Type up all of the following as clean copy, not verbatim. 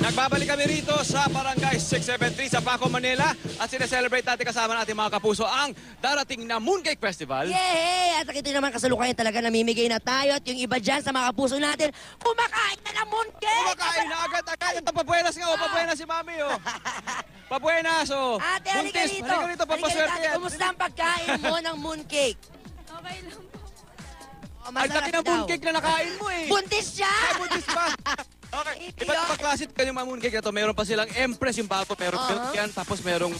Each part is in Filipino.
Nagbabalik kami rito sa Barangay 673 sa Paco, Manila at sineselebrate natin kasama natin mga kapuso ang darating na Mooncake Festival. Yay! At ito naman kasalukuyan talaga namimigay na tayo at yung iba dyan sa mga kapuso natin, kumakain na ng mooncake! Kumakain na agad-agad. Ito, pabuenas nga, pabuenas si Mami, oh. Pabuenas, oh. Ate, halika Buntis, rito. halika rito, papaswerte Halika, yan. kumusta ang pagkain mo ng mooncake? Okay lang po. Oh, Ang laki ng mooncake na nakain mo, eh. Buntis siya! Ay, buntis pa. Okay, iba't ibang klase yung mga mooncake na to. Meron pa silang Empress yung bago, meron milk yan, tapos merong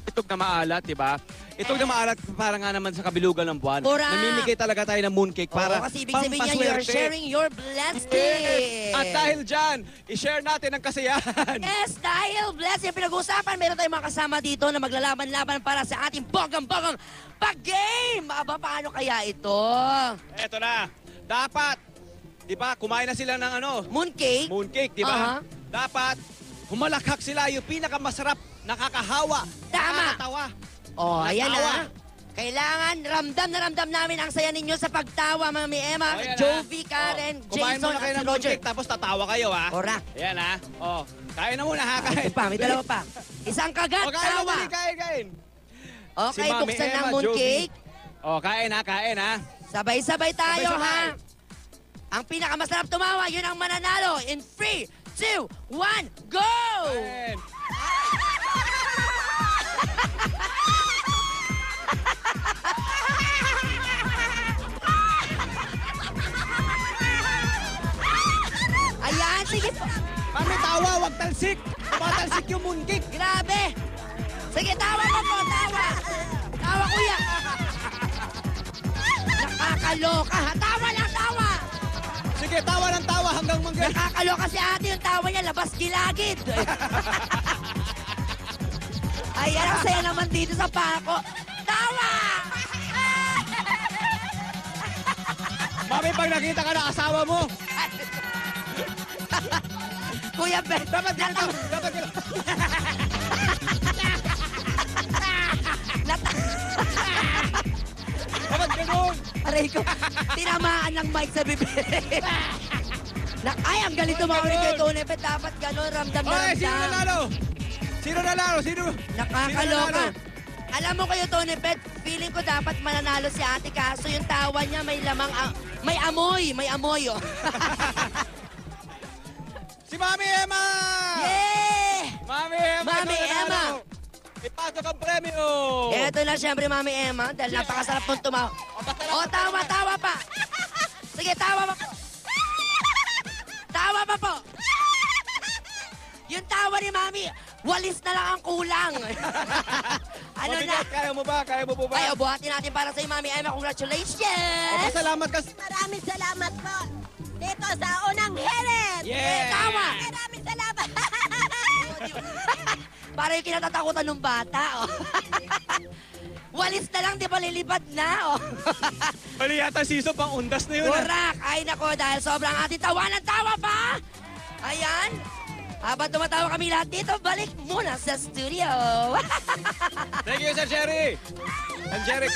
itog na maalat, di ba? Itog na maalat para nga naman sa kabilugan ng buwan. Correct. Namimigay talaga tayo ng mooncake para Kasi ibig sabihin niyan, you're sharing your blessing. At dahil dyan, i-share natin ang kasiyahan. Yes, dahil blessing pinag-uusapan, meron tayong mga kasama dito na maglalaban-laban para sa ating bogang-bogang pag-game. Aba, paano kaya ito? Eto na, dapat, di ba, kumain na sila ng Mooncake? mooncake, di ba? Dapat, humalakhak sila yung pinakamasarap, nakakahawa, Tama. nakakatawa. Oh, ayan Natawa. na. Kailangan, ramdam na ramdam namin ang saya ninyo sa pagtawa, Mami Emma, Oh, ayan Jovi, na. Karen, Kumain Jason, muna kayo at ng Roger. mooncake, tapos tatawa kayo, ha? Correct. Ayan, ha? Oh, kain na muna, ha? Kain. Ito pa, may dalawa pa. Isang kagat, Oh, kain na, tawa. dali, kain. Okay, Si Mami buksan ng Emma, mooncake. Oh, kain, ha? Kain, ha? Sabay-sabay tayo, Sabay-sabay. ha? Ang pinakamasarap tumawa, yun ang mananalo. In 3, 2, 1, go! Kain. Ayan, sige po. Mami, tawa, wag talsik. Tumatalsik yung mooncake. Grabe. Sige, tawa mo po, tawa. Tawa, kuya. Nakakaloka, ha? Tawa lang, tawa. Sige, tawa ng tawa hanggang manggal. Nakakaloka si ate yung tawa niya, labas gilagid. Ayan, ang saya naman dito sa Paco. Tawa! Mami, pag nakita ka na asawa mo, Kuya Ben, dapat ganito. Dapat ganito. Dapat ganun. aray ko, tinamaan ng mic sa bibig. Ay, ang galing tumawin kay Tony Pet. Dapat gano'n, ramdam na Okay, sino ramdam. nanalo? Sino nanalo? Sino? Nakakaloka. Alam mo kayo, Tony Pet, feeling ko dapat mananalo si ate kaso yung tawa niya may lamang, may amoy, oh. Si Mami Emma! Yeah! Mami Emma! Mami ikaw nanalo. Emma! Ipasok ang premyo! Ito na siyempre, Mami Emma, dahil napakasarap mong tumawa. O, tawa pa. Sige, tawa pa po. Tawa pa po. Yung tawa ni Mami, walis na lang ang kulang. Ano na? Mabigat, kaya mo ba? Kaya mo po ba? Ay, buhatin natin para sa Mami Emma. Congratulations! Salamat ka. Maraming salamat po dito sa unang hirit. Yeah! Tawa! Maraming salamat. Para yung kinatatakutan ng bata, oh. Walis na lang, di ba lilipad na, oh. Bali yata siso pang undas na yun. Burak! Ay, nako, dahil sobrang ating tawa ng tawa pa! Ayan. Habang tumatawa kami lahat dito, balik muna sa studio. Thank you, Sir Jerry. Sir Jerry.